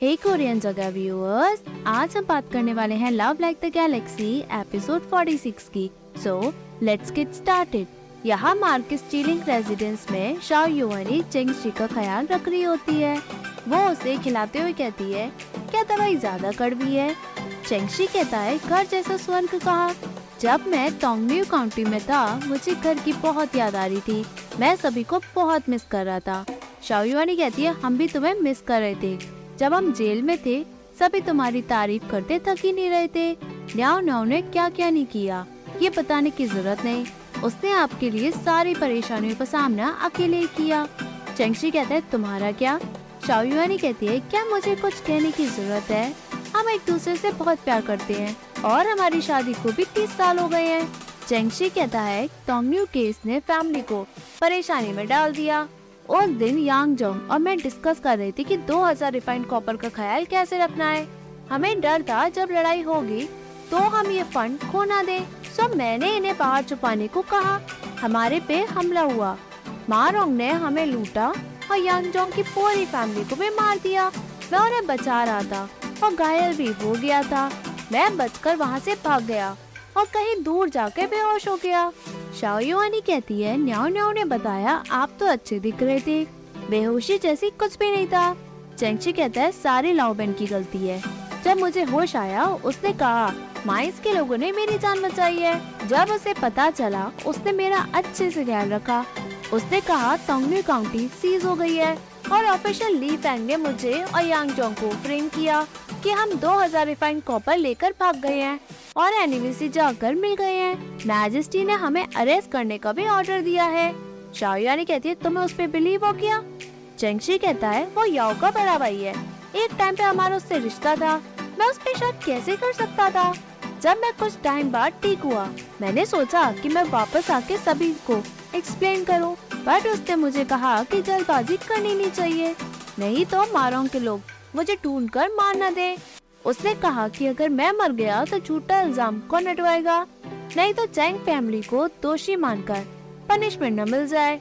हे Korean जगह viewers, आज हम बात करने वाले हैं love like the Galaxy episode 46 की। So let's get started. यहाँ मार्कस चिलिंग रेजिडेंस में शाओ युआनी चेंग शी का ख्याल रख रही होती है। वो उसे खिलाते हुए कहती है, क्या दवाई ज्यादा कड़वी है? चेंग शी कहता है, घर जैसा स्वर्ग कहा। जब मैं टोंगन्यू काउंटी में था, मुझे घर की बहुत याद आ रही थी। मैं सभी को बहुत मिस कर रहा था। शाओ युआनी कहती है, हम भी तुम्हें मिस कर रहे थे। जब हम जेल में थे, सभी तुम्हारी तारीफ करते थक ही नहीं रहे थे। न्याओ न्याओ ने क्या क्या नहीं किया, ये बताने की जरूरत नहीं। उसने आपके लिए सारी परेशानियों का सामना अकेले ही किया। चेंग शी कहता है, तुम्हारा क्या? शाओ युआनी कहती है, क्या मुझे कुछ कहने की जरूरत है? हम एक दूसरे से बहुत प्यार करते हैं और हमारी शादी को भी 30 साल हो गए हैं। चेंग शी कहता है, टोंगन्यू केस ने फैमिली को परेशानी में डाल दिया। उस दिन यांग जोंग और मैं डिस्कस कर रही थी कि 2000 रिफाइंड कॉपर का ख्याल कैसे रखना है। हमें डर था जब लड़ाई होगी तो हम ये फंड खो ना दें। सो मैंने इन्हें बाहर छुपाने को कहा। हमारे पे हमला हुआ, मा रोंग ने हमें लूटा और यांग जोंग की पूरी फैमिली को भी मार दिया। मैं उन्हें बचा रहा था और घायल भी हो गया था। मैं बचकर वहाँ से भाग गया और कहीं दूर जाकर बेहोश हो गया। शाओ युआनी कहती है, न्याओ न्याओ ने बताया आप तो अच्छे दिख रहे थे, बेहोशी जैसी कुछ भी नहीं था। चेंग शी कहता है, सारी लाओबेन की गलती है। जब मुझे होश आया, उसने कहा माइंस के लोगों ने मेरी जान बचाई है। जब उसे पता चला, उसने मेरा अच्छे से ख्याल रखा। उसने कहा टोंगन्यू काउंटी सीज हो गई है और ऑफिसर ली फैंग ने मुझे और यांग जोंग को फ्रेम किया कि हम 2000 रिफाइंड कॉपर लेकर भाग गए हैं और एनिमी से जाकर मिल गए हैं। मैजेस्टी ने हमें अरेस्ट करने का भी ऑर्डर दिया है। शाओ युआनी कहती है, तुम्हें उस पे बिलीव हो गया? चेंग शी कहता है, वो याओ का बड़ा भाई है। एक टाइम पे हमारा उससे रिश्ता था। मैं उस पे शक कैसे कर सकता था? जब मैं कुछ टाइम बाद ठीक हुआ, मैंने सोचा कि मैं वापस आके सभी को एक्सप्लेन करूं, बट उसने मुझे कहा कि जल्दबाजी करनी नहीं चाहिए, नहीं तो मारोंग के लोग मुझे ढूंढकर मार न दे। उसने कहा कि अगर मैं मर गया तो झूठा इल्जाम कौन हटवाएगा, नहीं तो चैंग फैमिली को दोषी मानकर पनिशमेंट न मिल जाए।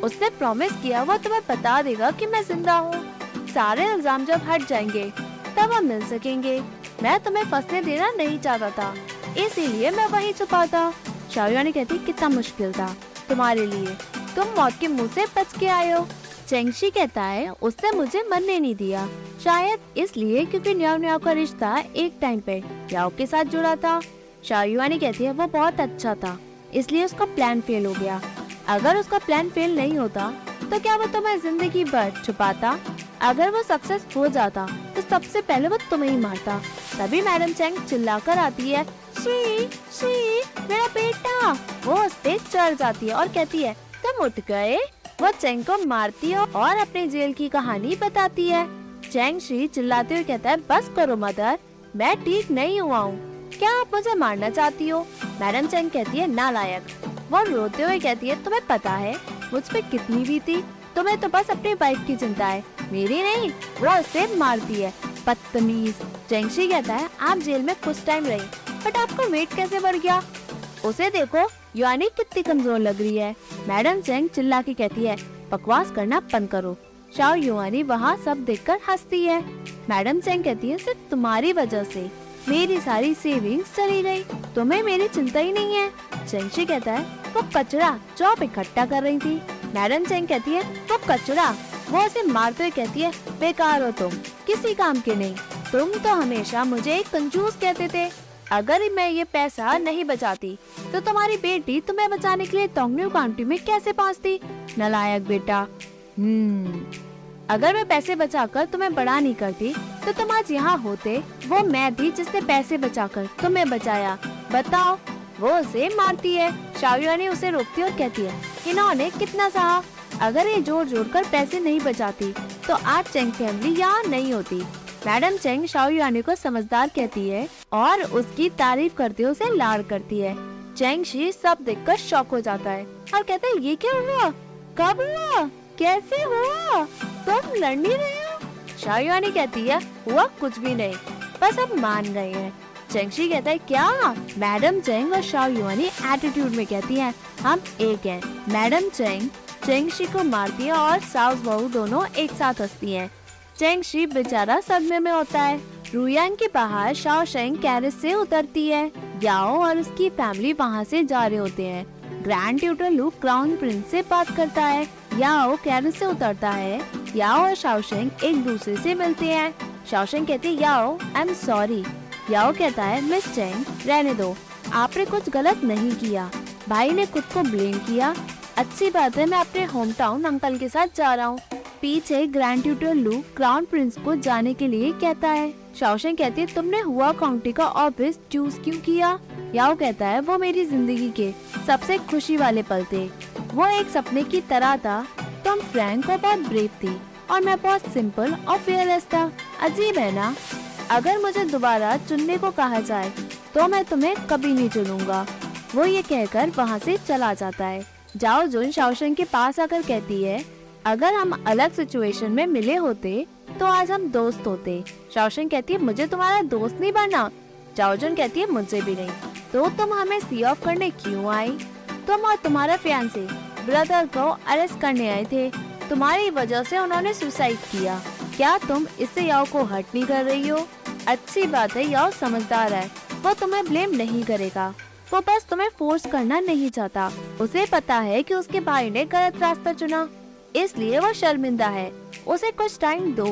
उसने प्रॉमिस किया वो तुम्हें बता देगा कि मैं जिंदा हूँ। सारे इल्जाम जब हट जाएंगे तब हम मिल सकेंगे। मैं तुम्हें फंसने देना नहीं चाहता था, इसीलिए मैं वहीं छुपा था। शाओ युआनी कहती, कितना मुश्किल था तुम्हारे लिए, तुम मौत के मुंह से बच के आए हो। चेंग शी कहता है, उसने मुझे मरने नहीं दिया, शायद इसलिए क्योंकि न्याओ न्याओ का रिश्ता एक टाइम पे याओ के साथ जुड़ा था। शाओ युआनी कहती है, वो बहुत अच्छा था, इसलिए उसका प्लान फेल हो गया। अगर उसका प्लान फेल नहीं होता तो क्या वो तुम्हें जिंदगी भर छुपाता? अगर वो सक्सेस हो जाता तो सबसे पहले वो तुम्हें ही मारता। तभी मैडम चेंग चिल्लाकर आती है, शी शी मेरा बेटा। वो उस पे चढ़ जाती है और कहती है, तुम उठ गए। वो चेंग को मारती है और अपने जेल की कहानी बताती है। चेंग शी चिल्लाते हुए कहता है, बस करो मदर, मैं ठीक नहीं हुआ हूँ, क्या आप मुझे मारना चाहती हो? मैडम चेंग कहती है, नालायक। वो रोते हुए कहती है, तुम्हें पता है मुझ पे कितनी भी थी, तुम्हें तो बस अपनी वाइफ की चिंता है, मेरी नहीं। वो उसे मारती है, बदतमीज। चेंग शी कहता है, आप जेल में कुछ टाइम रही, बट आपका वेट कैसे बढ़ गया? उसे देखो, युआनी कितनी कमजोर लग रही है। मैडम चेंग चिल्ला के कहती है, बकवास करना बंद करो। शाओ युआनी वहाँ सब देखकर हंसती है। मैडम चेंग कहती है, सिर्फ तुम्हारी वजह से मेरी सारी सेविंग्स चली गई, तुम्हें मेरी चिंता ही नहीं है। चेंग शी कहता है, वो कचरा जो आप इकट्ठा कर रही थी। मैडम चेंग कहती है, वो कचरा। वो उसे मारते हुए कहती है, बेकार हो तुम, किसी काम के नहीं। तुम तो हमेशा मुझे एक कंजूस कहते थे। अगर मैं ये पैसा नहीं बचाती तो तुम्हारी बेटी तुम्हें बचाने के लिए टोंगन्यू काउंटी में कैसे पहुंचती? नालायक बेटा। अगर मैं पैसे बचाकर तुम्हें बड़ा नहीं करती तो तुम आज यहाँ होते। वो मैं थी जिसने पैसे बचाकर तुम्हें बचाया, बताओ। वो उसे मारती है। शाओ युआनी उसे रोकती और कहती है, इन्होंने कितना सहा, अगर ये जोर जोर कर पैसे नहीं बचाती तो आज चेंग फैमिली यहाँ नहीं होती। मैडम चेंग शाओ युआनी को समझदार कहती है और उसकी तारीफ करते हुए उसे लाड करती है। चेंग शी सब देखकर शॉक हो जाता है और कहता है, ये क्या हुआ, कब हुआ, कैसे हुआ, तुम लड़ नहीं रहे हो? शाओ युआनी कहती है, हुआ कुछ भी नहीं, बस अब मान गए हैं। चेंग शी कहता है, क्या? मैडम चेंग और शाओ युआनी एटीट्यूड में कहती हैं, हम एक हैं। मैडम चेंग चेंग शी को मारती है और सास बहू दोनों एक साथ हंसती हैं। चेंग शी बेचारा सदमे में होता है। रुयांग के बाहर शाओशेंग कैरेज से उतरती है। याओ और उसकी फैमिली वहाँ से जा रहे होते हैं। ग्रैंड ट्यूटर लू क्राउन प्रिंस से बात करता है। याओ कैरेज से उतरता है। याओ और शाओशेंग एक दूसरे से मिलते हैं। शाओशेंग कहती है याओ आई एम सॉरी। याओ कहता है मिस चेंग रहने दो, आपने कुछ गलत नहीं किया। भाई ने खुद को ब्लेम किया। अच्छी बात है, मैं अपने होम टाउन अंकल के साथ जा रहा हूँ। पीछे ग्रैंड ट्यूटर लू क्राउन प्रिंस को जाने के लिए कहता है। शाओशेंग कहती है तुमने हुआ काउंटी का ऑफिस चूज क्यों किया? याओ कहता है वो मेरी जिंदगी के सबसे खुशी वाले पल थे। वो एक सपने की तरह था। तुम फ्रैंक और बहुत ब्रेव थी और मैं बहुत सिंपल और फेयरलेस था। अजीब है ना? अगर मुझे दोबारा चुनने को कहा जाए तो मैं तुम्हें कभी नहीं चुनूंगा। वो ये कहकर वहाँ से चला जाता है। जाओ जुन शाओशेंग के पास आकर कहती है अगर हम अलग सिचुएशन में मिले होते तो आज हम दोस्त होते। शाओशेंग कहती है मुझे तुम्हारा दोस्त नहीं बनना। जाओ जुन कहती है मुझे भी नहीं। तो तुम हमें सी ऑफ करने क्यों आई? तुम और तुम्हारा फियांसे ब्रदर को अरेस्ट करने आए थे। तुम्हारी वजह से उन्होंने सुसाइड किया। क्या तुम इससे याओ को हर्ट नहीं कर रही हो? अच्छी बात है, याओ समझदार है, वो तुम्हें ब्लेम नहीं करेगा। वो बस तुम्हें फोर्स करना नहीं चाहता। उसे पता है कि उसके भाई ने गलत रास्ता चुना, इसलिए वो शर्मिंदा है। उसे कुछ टाइम दो।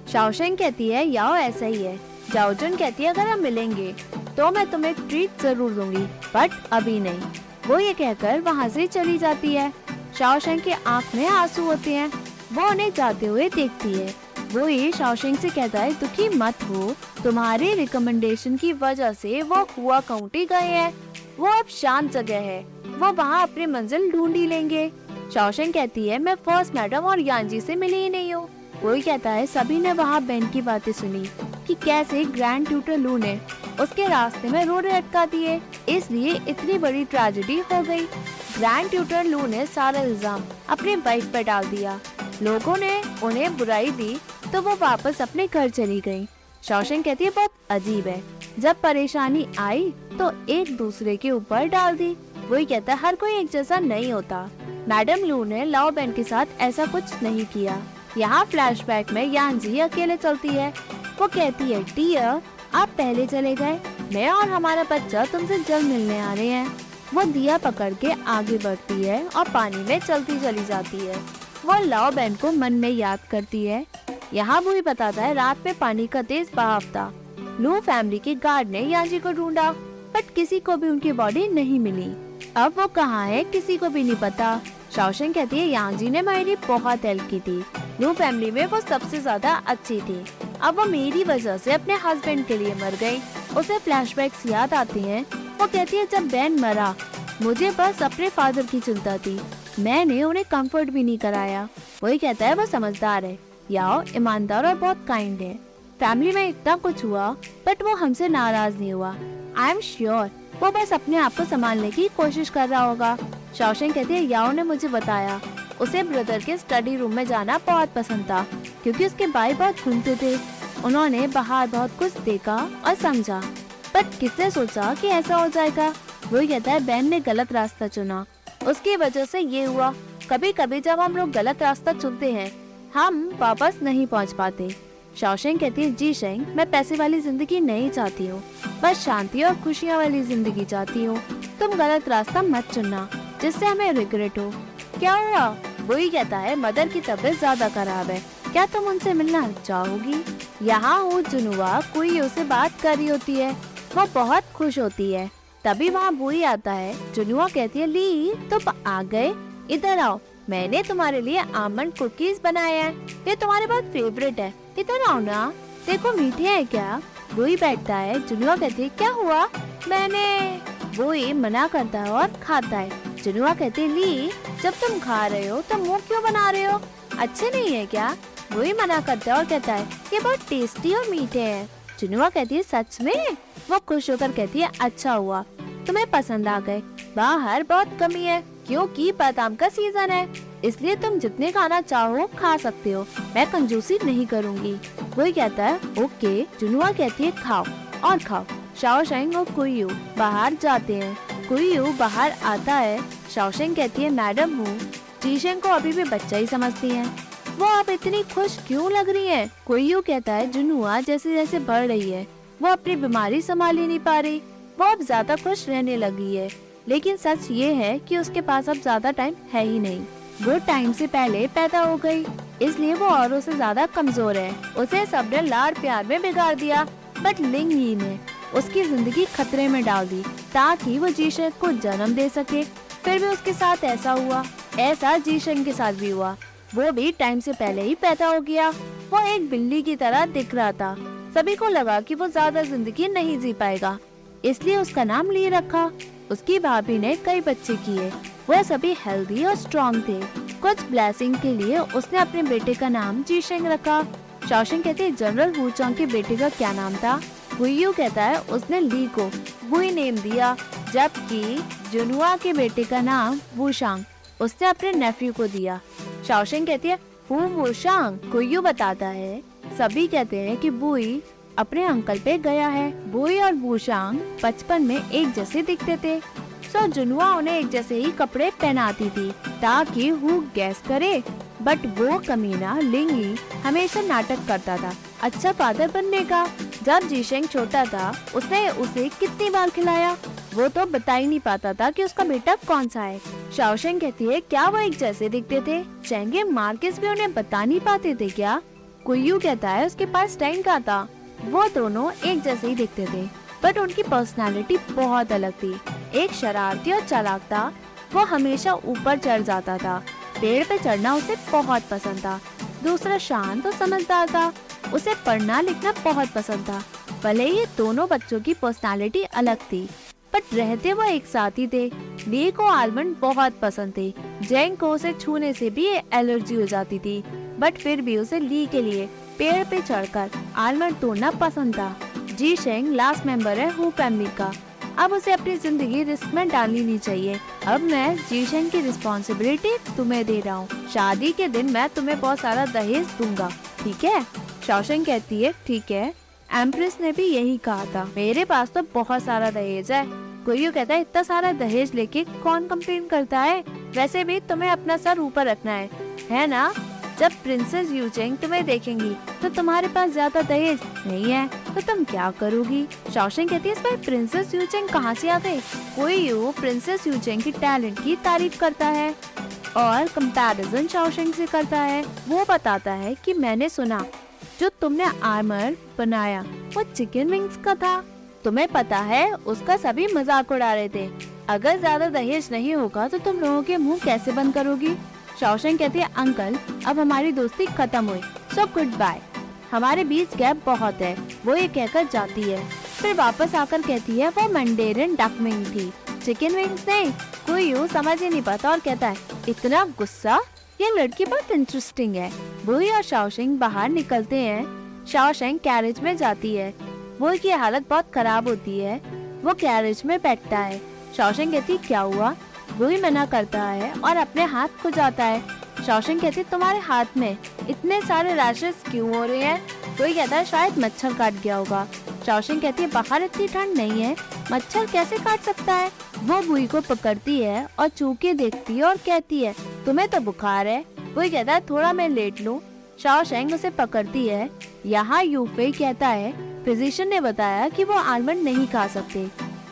शाओशेंग कहती है याओ ऐसा ही है। जाओ जुन कहती है अगर हम मिलेंगे तो मैं तुम्हें ट्रीट जरूर दूंगी, बट अभी नहीं। वो ये कहकर वहाँ से चली जाती है। शाओशेंग की आंख में आंसू होते हैं। वो उन्हें जाते हुए देखती है। वो ये शाओशेंग से कहता है दुखी मत हो, तुम्हारे रिकमेंडेशन की वजह से वो हुआ काउंटी गए हैं। वो अब शांत जगह है, वो वहाँ अपनी मंजिल ढूंढ ही लेंगे। शाओशेंग कहती है मैं फर्स्ट मैडम और यांजी से मिली ही नहीं हूँ। वही कहता है सभी ने वहाँ बेन की बातें सुनी कि कैसे ग्रैंड ट्यूटर लू ने उसके रास्ते में रोड अटका दिए, इसलिए इतनी बड़ी ट्रेजेडी हो गई। ग्रैंड ट्यूटर लू ने सारा इल्जाम अपने वाइफ पर डाल दिया। लोगों ने उन्हें बुराई दी तो वो वापस अपने घर चली गई। शाओशेंग कहती है बहुत अजीब है, जब परेशानी आई तो एक दूसरे के ऊपर डाल दी। वही कहता है हर कोई एक जैसा नहीं होता। मैडम लू ने लाओ बेन के साथ ऐसा कुछ नहीं किया। यहाँ फ्लैशबैक में यांजी अकेले चलती है। वो कहती है डियर आप पहले चले गए, मैं और हमारा बच्चा तुमसे जल्द मिलने आ रहे हैं। वो दिया पकड़ के आगे बढ़ती है और पानी में चलती चली जाती है। वो लाओ बेन को मन में याद करती है। यहाँ वो ही बताता है रात में पानी का तेज बहाव था। लू फैमिली के गार्ड ने यांजी को ढूंढा, बट किसी को भी उनकी बॉडी नहीं मिली। अब वो कहाँ है किसी को भी नहीं पता। शाओशेंग कहती है यांजी ने मेरी बहुत हेल्प की थी। लू फैमिली में वो सबसे ज्यादा अच्छी थी। अब वो मेरी वजह से अपने हस्बैंड के लिए मर गई। उसे फ्लैशबैक्स याद आती हैं। वो कहती है जब बेन मरा मुझे बस अपने फादर की चिंता थी, मैंने उन्हें कंफर्ट भी नहीं कराया। वही कहता है वो समझदार है, याओ ईमानदार और बहुत काइंड है। फैमिली में इतना कुछ हुआ बट वो हमसे नाराज नहीं हुआ। आई एम श्योर वो बस अपने आप को संभालने की कोशिश कर रहा होगा। शाओशेंग कहती है याओ ने मुझे बताया उसे ब्रदर के स्टडी रूम में जाना बहुत पसंद था क्योंकि उसके भाई बहुत घूमते थे। उन्होंने बाहर बहुत कुछ देखा और समझा, बट किसने सोचा कि ऐसा हो जाएगा। वही कहता है बेन ने गलत रास्ता चुना, उसकी वजह से ये हुआ। कभी कभी जब हम लोग गलत रास्ता चुनते हैं हम वापस नहीं पहुंच पाते। शाओशेंग कहती है जी शेंग मैं पैसे वाली जिंदगी नहीं चाहती हूँ, बस शांति और खुशियाँ वाली जिंदगी चाहती हूँ। तुम गलत रास्ता मत चुनना जिससे हमें रिग्रेट हो। क्या हुआ? वही कहता है मदर की तबीयत ज्यादा खराब है, क्या तुम उनसे मिलना चाहोगी? यहाँ वो जुनुआ कोई उसे बात कर रही होती है। वो बहुत खुश होती है। तभी वहाँ बुई आता है। जुनुआ कहती है ली तुम आ गए, इधर आओ, मैंने तुम्हारे लिए आमंड कुकीज बनाए हैं, ये तुम्हारे बहुत फेवरेट है, इधर आओ ना, देखो मीठे हैं क्या। बुई बैठता है। जुनुआ कहती है क्या हुआ? मैंने बुई मना करता है और खाता है। जुनुआ कहती है ली जब तुम खा रहे हो तो मुंह क्यों बना रहे हो, अच्छे नहीं है क्या? बुई मना करता है और कहता है ये बहुत टेस्टी और मीठे हैं। जुनुआ कहती है सच में? वो खुश होकर कहती है अच्छा हुआ तुम्हें पसंद आ गए। बाहर बहुत कमी है क्योंकि बादाम का सीजन है, इसलिए तुम जितने खाना चाहो खा सकते हो, मैं कंजूसी नहीं करूँगी। वही कहता है ओके। जुनुआ कहती है खाओ और खाओ। शाओशेंग और कुयू बाहर जाते हैं। कुयू बाहर आता है। शाओशेंग कहती है मैडम हूँ। जीशेंग को अभी भी बच्चा ही समझती है। वो आप इतनी खुश क्यों लग रही है? कोई कहता है जुनुआ जैसे जैसे बढ़ रही है वो अपनी बीमारी संभाल ही नहीं पा रही, वो अब ज्यादा खुश रहने लगी है। लेकिन सच ये है कि उसके पास अब ज्यादा टाइम है ही नहीं। वो टाइम से पहले पैदा हो गई, इसलिए वो औरों से ज्यादा कमजोर है। उसे सबने लाड़ प्यार में बिगाड़ दिया, बट लिंग ही ने उसकी जिंदगी खतरे में डाल दी ताकि वो जीशंग को जन्म दे सके। फिर भी उसके साथ ऐसा हुआ, ऐसा जीशंग के साथ भी हुआ। वो भी टाइम से पहले ही पैदा हो गया। वो एक बिल्ली की तरह दिख रहा था। सभी को लगा कि वो ज्यादा जिंदगी नहीं जी पाएगा, इसलिए उसका नाम ली रखा। उसकी भाभी ने कई बच्चे किए, वह सभी हेल्दी और स्ट्रॉन्ग थे। कुछ ब्लेसिंग के लिए उसने अपने बेटे का नाम जीशंग रखा। शाओशेंग कहते हैं जनरल वूचांग के बेटे का क्या नाम था? हुईयू कहता है उसने ली को वुई नेम दिया, जबकि जुनुआ के बेटे का नाम वूशांग उसने अपने नेफ्यू को दिया। शाओशेंग कहती है हु वूशांग? हुईयू बताता है सभी कहते हैं कि बुई अपने अंकल पे गया है। बुई और वूशांग बचपन में एक जैसे दिखते थे, सो जुनुआ उन्हें एक जैसे ही कपड़े पहनाती थी ताकि हु गैस करे। बट वो कमीना लिंगी हमेशा नाटक करता था अच्छा फादर बनने का। जब जीशंग छोटा था उसने उसे कितनी बार खिलाया, वो तो बता ही नहीं पाता था कि उसका बेटा कौन सा है। शाओशेंग कहती है क्या वो एक जैसे दिखते थे? चेंगे मार्केस भी उन्हें बता नहीं पाते थे क्या? कुयू कहता है उसके पास टाइम का था, वो दोनों एक जैसे ही दिखते थे, बट उनकी पर्सनालिटी बहुत अलग थी। एक शरारती और चालाक था, वो हमेशा ऊपर चढ़ जाता था, पेड़ पे चढ़ना उसे बहुत पसंद था। दूसरा शांत और समझदार था, उसे पढ़ना लिखना बहुत पसंद था। भले ही दोनों बच्चों की पर्सनालिटी अलग थी, बट रहते वो एक साथ ही थे। ली को आलमंड बहुत पसंद थे, जेंग को उसे छूने से भी एलर्जी हो जाती थी, बट फिर भी उसे ली के लिए पेड़ पे चढ़कर आलमंड तोड़ना पसंद था। जीशंग लास्ट मेंबर है हु फैमिली का, अब उसे अपनी जिंदगी रिस्क में डालनी नहीं चाहिए। अब मैं जीशंग की रिस्पॉन्सिबिलिटी तुम्हें दे रहा हूँ, शादी के दिन मैं तुम्हें बहुत सारा दहेज दूंगा, ठीक है? शाओशेंग कहती है ठीक है, एम्प्रेस ने भी यही कहा था, मेरे पास तो बहुत सारा दहेज है। कोई कहता है इतना सारा दहेज लेके कौन कंप्लेन करता है? वैसे भी तुम्हें अपना सर ऊपर रखना है ना? जब प्रिंसेस यूचेंग तुम्हें देखेंगी तो तुम्हारे पास ज्यादा दहेज नहीं है तो तुम क्या करोगी? शाओशेंग कहती है इसमें प्रिंसेस यूचेंग कहाँ से आ गई? कोई प्रिंसेस यूचेंग की टैलेंट की तारीफ करता है और कंपैरिजन शाओशेंग से करता है। वो बताता है कि मैंने सुना जो तुमने आर्मर बनाया वो चिकन विंग्स का था, तुम्हें पता है उसका सभी मजाक उड़ा रहे थे। अगर ज्यादा दहेज नहीं होगा तो तुम लोगों के मुंह कैसे बंद करोगी? शाओशेंग कहती है अंकल अब हमारी दोस्ती खत्म हुई, सो गुड बाय, हमारे बीच गैप बहुत है। वो ये कहकर जाती है, फिर वापस आकर कहती है वो मैंडेरिन डक विंग थी, चिकन विंग्स नहीं। कोई समझ ही नहीं पाता और कहता है इतना गुस्सा, ये लड़की बहुत इंटरेस्टिंग है। बुई और शाओशेंग बाहर निकलते हैं। शाओशेंग कैरेज में जाती है, बुई की हालत बहुत खराब होती है, वो कैरेज में बैठता है। शाओशेंग कहती क्या हुआ? बुई मना करता है और अपने हाथ खुजाता है। शाओशेंग कहती तुम्हारे हाथ में इतने सारे रैशेस क्यों हो रहे हैं? बुई कहता है शायद मच्छर काट गया होगा। शाओशेंग कहती है बाहर इतनी ठंड नहीं है, मच्छर कैसे काट सकता है? वो बुई को पकड़ती है और छू के देखती है और कहती है तुम्हें तो बुखार है। बुई कहता है थोड़ा मैं लेट लूं। शाओशेंग उसे पकड़ती है। यहाँ यूफेई कहता है फिजिशियन ने बताया कि वो आलमंड नहीं खा सकते,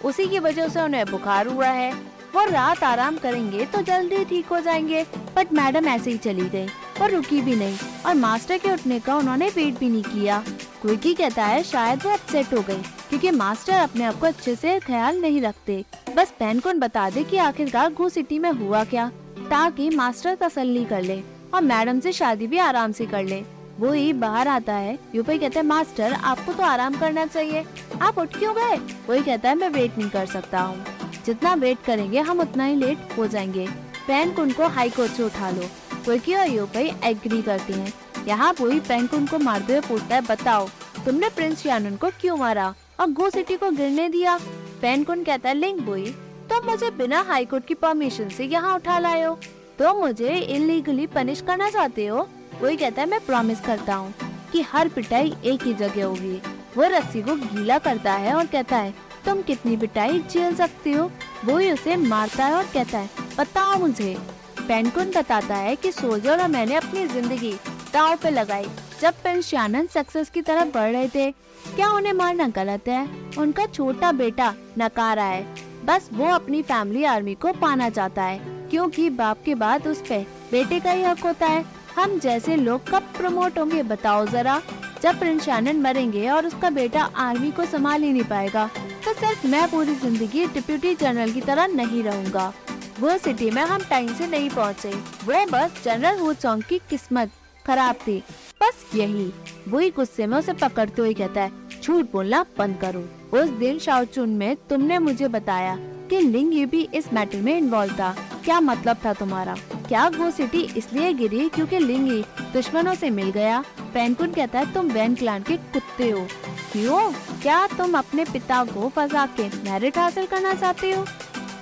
उसी की वजह से उन्हें बुखार हुआ है, वो रात आराम करेंगे तो जल्दी ठीक हो जाएंगे। बट मैडम ऐसे ही चली गई और रुकी भी नहीं, और मास्टर के उठने का उन्होंने वेट भी नहीं किया। क्विकी कहता है शायद वो अपसेट हो गई क्योंकि मास्टर अपने आप को अच्छे से ख्याल नहीं रखते। बस पेनकुन बता दे कि आखिरकार गू सिटी में हुआ क्या, ताकि मास्टर तसल्ली कर ले और मैडम से शादी भी आराम से कर ले। वो ही बाहर आता है। यूफेई कहता है मास्टर आपको तो आराम करना चाहिए, आप उठ क्यों गए? वही कहता है मैं वेट नहीं कर सकता हूँ, जितना वेट करेंगे हम उतना ही लेट हो जाएंगे। पेनकुन को हाई कोर्ट से उठा लो। क्विकी और यूफेई एग्री करती हैं। यहाँ वही पेनकुन को मारते हुए पूछता है बताओ तुमने प्रिंस यानुन को क्यों मारा और गो सिटी को गिरने दिया? पेनकुन कहता है लिंग बुई तुम मुझे बिना हाई कोर्ट की परमिशन से यहाँ उठा लाए हो, तो मुझे इलीगली पनिश करना चाहते हो? वही कहता है मैं प्रॉमिस करता हूँ कि हर पिटाई एक ही जगह होगी। वो रस्सी को गीला करता है और कहता है तुम कितनी पिटाई झेल सकती हो? वो ही उसे मारता है और कहता है बताओ मुझे। पेनकुन बताता है कि सोल्जर और मैंने अपनी जिंदगी दांव पे लगाई। जब प्रिंस यानन सक्सेस की तरफ बढ़ रहे थे, क्या उन्हें मारना गलत है? उनका छोटा बेटा नकारा है, बस वो अपनी फैमिली आर्मी को पाना चाहता है, क्योंकि बाप के बाद उस पे बेटे का ही हक होता है। हम जैसे लोग कब प्रमोट होंगे बताओ जरा? जब प्रिंस यानन मरेंगे और उसका बेटा आर्मी को संभाल ही नहीं पाएगा, तो सिर्फ मैं पूरी जिंदगी डिप्यूटी जनरल की तरह नहीं रहूंगा। वो सिटी में हम टाइम से नहीं पहुँचे, वो बस जनरल हू चोंग की किस्मत खराब थी, बस यही। वही गुस्से में उसे पकड़ते हुए कहता है, झूठ बोलना बंद करो। उस दिन शाओचुन में तुमने मुझे बताया कि लिंग यू भी इस मैटर में इन्वॉल्व था। क्या मतलब था तुम्हारा? क्या वो सिटी इसलिए गिरी क्योंकि लिंग यू दुश्मनों से मिल गया? पेंकुन कहता है, तुम वैन क्लान के कुत्ते हो। क्यों? क्या तुम अपने पिता को फंसा के मेरिट हासिल करना चाहते हो?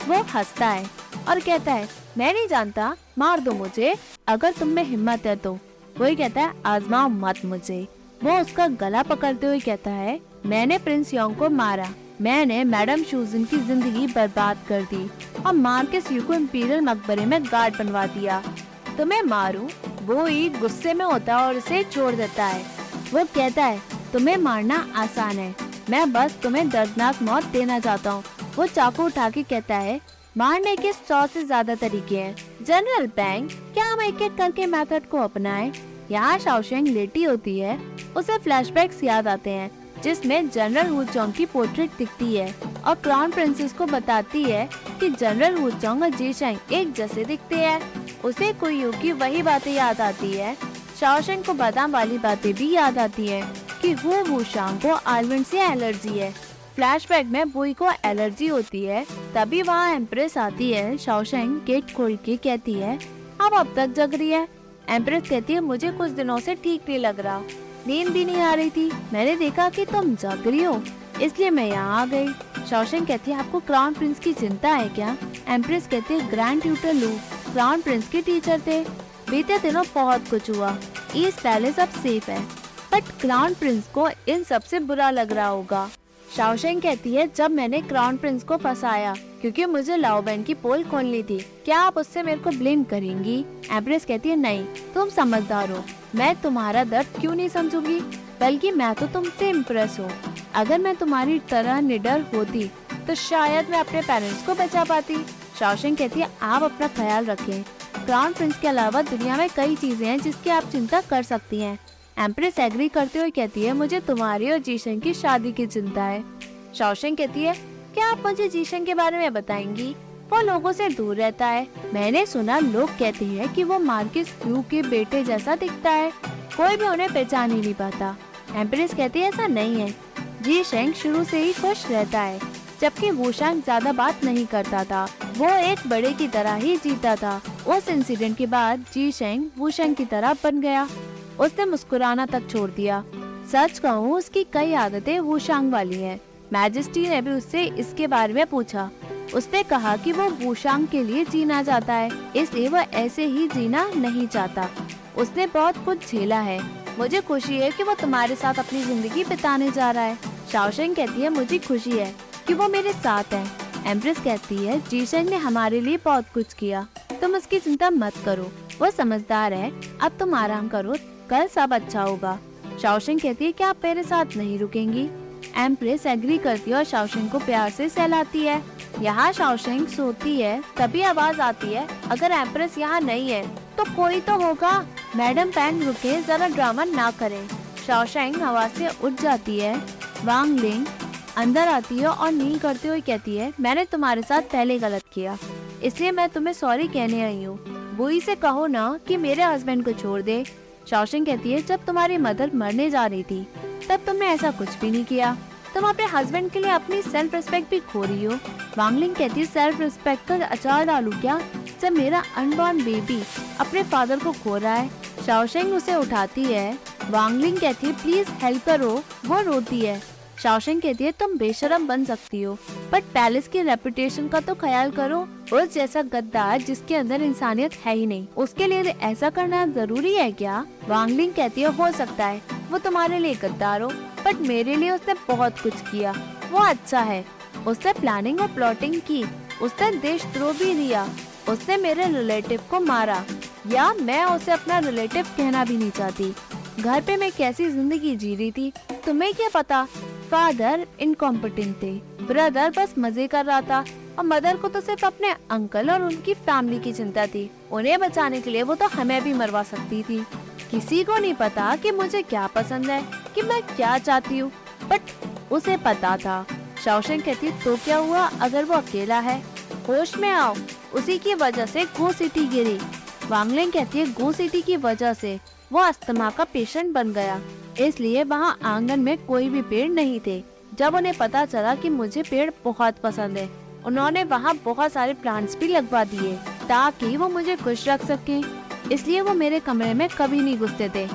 वो हंसता है और कहता है, मैं नहीं जानता, मार दो मुझे अगर तुम में हिम्मत है तो। वही कहता है, आजमाओ मत मुझे। वो उसका गला पकड़ते हुए कहता है, मैंने प्रिंस योंग को मारा, मैंने मैडम शूजिन की जिंदगी बर्बाद कर दी और मार्कस यू को इंपीरियल मकबरे में गार्ड बनवा दिया। तुम्हें मारूं? वो ही गुस्से में होता है और उसे छोड़ देता है। वो कहता है, तुम्हें मारना आसान है, मैं बस तुम्हें दर्दनाक मौत देना चाहता हूँ। वो चाकू उठा के कहता है, मारने के 100 से ज्यादा तरीके हैं जनरल बैंक, क्या हम एक एक करके मेथड को अपनाएं? यहाँ शाओशेंग लेटी होती है, उसे फ्लैशबैक्स याद आते हैं जिसमें जनरल हू चोंग की पोर्ट्रेट दिखती है और क्राउन प्रिंसेस को बताती है कि जनरल हू चोंग और जी शेंग एक जैसे दिखते हैं। उसे कुयू की वही बातें याद आती है। शाओशेंग को बादाम वाली बातें भी याद आती है कि वू शांग को आलमंड से एलर्जी है। फ्लैशबैक में बुई को एलर्जी होती है, तभी वहाँ एम्प्रेस आती है। शाओशेंग गेट खोल के कहती है, अब तक जग रही है? एम्प्रेस कहती है, मुझे कुछ दिनों से ठीक नहीं लग रहा, नींद भी नहीं आ रही थी, मैंने देखा कि तुम जग रही हो इसलिए मैं यहाँ आ गई। शाओशेंग कहती है, आपको क्राउन प्रिंस की चिंता है क्या? एम्प्रेस कहती है, ग्रैंड ट्यूटर लू क्राउन प्रिंस के टीचर थे, बीते दिनों बहुत कुछ हुआ, ईस्ट पैलेस अब सेफ है, बट क्राउन प्रिंस को इन सबसे बुरा लग रहा होगा। शाओशेंग कहती है, जब मैंने क्राउन प्रिंस को फंसाया क्योंकि मुझे लाओबेन की पोल खोलनी थी, क्या आप उससे मेरे को ब्लेम करेंगी? एम्प्रेस कहती है, नहीं, तुम समझदार हो, मैं तुम्हारा दर्द क्यों नहीं समझूंगी, बल्कि मैं तो तुमसे इम्प्रेस हूँ। अगर मैं तुम्हारी तरह निडर होती तो शायद मैं अपने पेरेंट्स को बचा पाती। शाओशेंग कहती है, आप अपना ख्याल रखें, क्राउन प्रिंस के अलावा दुनिया में कई चीजें हैं जिसकी आप चिंता कर सकती हैं। एम्प्रेस एग्री करते हुए कहती है, मुझे तुम्हारी और जीशेंग की शादी की चिंता है। शाओशेंग कहती है, क्या आप मुझे जीशेंग के बारे में बताएंगी? वो लोगों से दूर रहता है, मैंने सुना लोग कहते हैं कि वो मार्किस यू के बेटे जैसा दिखता है, कोई भी उन्हें पहचान ही नहीं पाता। एम्प्रेस कहती है, ऐसा नहीं है, जीशेंग शुरू से ही खुश रहता है, जबकि वूशांग ज्यादा बात नहीं करता था, वो एक बड़े की तरह ही जीता था। उस इंसिडेंट के बाद जीशेंग वूशांग की तरह बन गया, उसने मुस्कुराना तक छोड़ दिया। सच कहूँ, उसकी कई आदतें वूशांग वाली हैं। मैजेस्टी ने भी उससे इसके बारे में पूछा, उसने कहा कि वो वूशांग के लिए जीना चाहता है, इसलिए वो ऐसे ही जीना नहीं चाहता। उसने बहुत कुछ झेला है, मुझे खुशी है कि वो तुम्हारे साथ अपनी जिंदगी बिताने जा रहा है। शाओशेंग कहती है, मुझे खुशी है कि वो मेरे साथ है। एम्प्रेस कहती है, जीशेंग ने हमारे लिए बहुत कुछ किया, तुम उसकी चिंता मत करो, वो समझदार है, अब तुम आराम करो, कल सब अच्छा होगा। शाओशेंग कहती है, क्या आप मेरे साथ नहीं रुकेंगी? एम्प्रेस एग्री करती है और शाओशेंग को प्यार से सहलाती है। यहाँ शाओशेंग सोती है, तभी आवाज आती है, अगर एम्प्रेस यहाँ नहीं है तो कोई तो होगा। मैडम पैंग, रुके, जरा ड्रामा ना करें। शाओशेंग हवा से उठ जाती है। वांग लिंग अंदर आती है और नील करते हुए कहती है, मैंने तुम्हारे साथ पहले गलत किया, इसलिए मैं तुम्हें सॉरी कहने आई हूँ। बुई से कहो ना कि मेरे हस्बैंड को छोड़ दे। शाओशेंग कहती है, जब तुम्हारी मदर मरने जा रही थी तब तुमने ऐसा कुछ भी नहीं किया, तुम अपने हस्बैंड के लिए अपनी सेल्फ रिस्पेक्ट भी खो रही हो। वांगलिंग कहती है, सेल्फ रिस्पेक्ट का अचार डालू क्या, जब मेरा अनबॉर्न बेबी अपने फादर को खो रहा है। शाओशेंग उसे उठाती है। वांगलिंग कहती है, प्लीज हेल्प करो। वो रोती है। शाओशेंग कहती है, तुम बेशरम बन सकती हो, बट पैलेस की रेपुटेशन का तो ख्याल करो। उस जैसा गद्दार जिसके अंदर इंसानियत है ही नहीं, उसके लिए ऐसा करना जरूरी है क्या? वांगलिंग कहती है, हो सकता है वो तुम्हारे लिए गद्दार हो, बट मेरे लिए उसने बहुत कुछ किया, वो अच्छा है। उसने प्लानिंग और प्लॉटिंग की, उसने देशद्रोह भी दिया, उसने मेरे रिलेटिव को मारा, या मैं उसे अपना रिलेटिव कहना भी नहीं चाहती। घर पे मैं कैसी जिंदगी जी रही थी तुम्हें क्या पता। फादर इनकॉम्पिटेंट थे, ब्रदर बस मजे कर रहा था और मदर को तो सिर्फ अपने अंकल और उनकी फैमिली की चिंता थी। उन्हें बचाने के लिए वो तो हमें भी मरवा सकती थी। किसी को नहीं पता कि मुझे क्या पसंद है, कि मैं क्या चाहती हूँ, बट उसे पता था। शाओशेंग कहती तो क्या हुआ अगर वो अकेला है, होश में आओ, उसी की वजह से गो सिटी गिरी। वांग लिंग कहती है गो सिटी की वजह से वो अस्थमा का पेशेंट बन गया, इसलिए वहाँ आंगन में कोई भी पेड़ नहीं थे। जब उन्हें पता चला कि मुझे पेड़ बहुत पसंद है, उन्होंने वहाँ बहुत सारे प्लांट्स भी लगवा दिए ताकि वो मुझे खुश रख सकें। इसलिए वो मेरे कमरे में कभी नहीं घुसते थे,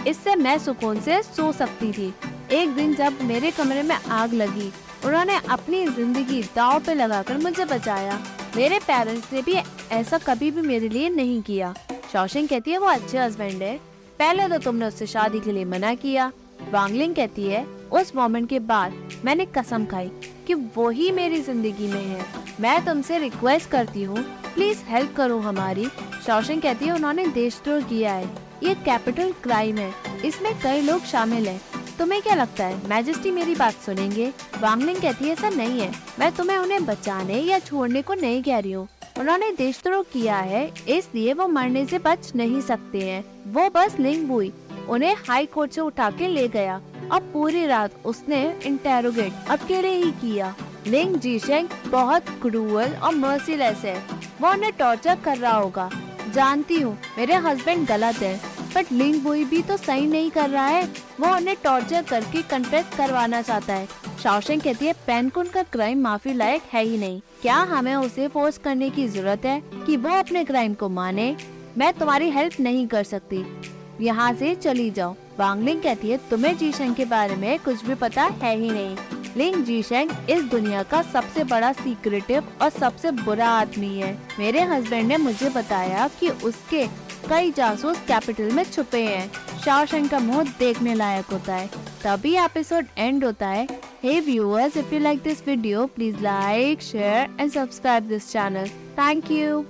इससे मैं सुकून से सो सकती थी। एक दिन जब मेरे कमरे में आग लगी, उन्होंने अपनी जिंदगी दांव पे लगाकर मुझे बचाया। मेरे पेरेंट्स ने भी ऐसा कभी भी मेरे लिए नहीं किया। शाओशेंग कहती है वो अच्छे हस्बैंड है, पहले तो तुमने उससे शादी के लिए मना किया। वांग लिंग कहती है उस मोमेंट के बाद मैंने कसम खाई कि वो ही मेरी जिंदगी में है। मैं तुमसे रिक्वेस्ट करती हूँ प्लीज हेल्प करो हमारी। शाओशेंग कहती है उन्होंने देशद्रोह किया है, ये कैपिटल क्राइम है, इसमें कई लोग शामिल हैं। तुम्हें क्या लगता है मैजेस्टी मेरी बात सुनेंगे? वांग लिंग कहती है ऐसा नहीं है, मैं तुम्हें उन्हें बचाने या छोड़ने को नहीं कह रही हूँ। उन्होंने देशद्रोह किया है इसलिए वो मरने से बच नहीं सकते हैं। वो बस लिंग बुई उन्हें हाई कोर्ट से उठा के ले गया और पूरी रात उसने इंटेरोगेट अकेले ही किया। लिंग जीशेंग बहुत क्रूअल और मर्सीलेस है, वो उन्हें टॉर्चर कर रहा होगा। जानती हूँ मेरे हस्बैंड गलत है, बट लिंग बुई भी तो सही नहीं कर रहा है, वो उन्हें टॉर्चर करके कन्फेस करवाना चाहता है। शाओशेंग कहती है पेनकुन का क्राइम माफी लायक है ही नहीं, क्या हमें उसे फोर्स करने की जरूरत है कि वो अपने क्राइम को माने? मैं तुम्हारी हेल्प नहीं कर सकती, यहाँ से चली जाओ। वांग लिंग कहती है तुम्हें जीशेंग के बारे में कुछ भी पता है ही नहीं। लिंग जीशेंग इस दुनिया का सबसे बड़ा सीक्रेटिव और सबसे बुरा आदमी है। मेरे हस्बैंड ने मुझे बताया कि उसके कई जासूस कैपिटल में छुपे हैं। शाओशेंग का मुंह देखने लायक होता है, तभी एपिसोड एंड होता है। Hey viewers, if you like this video, please like, share and subscribe this channel. Thank you.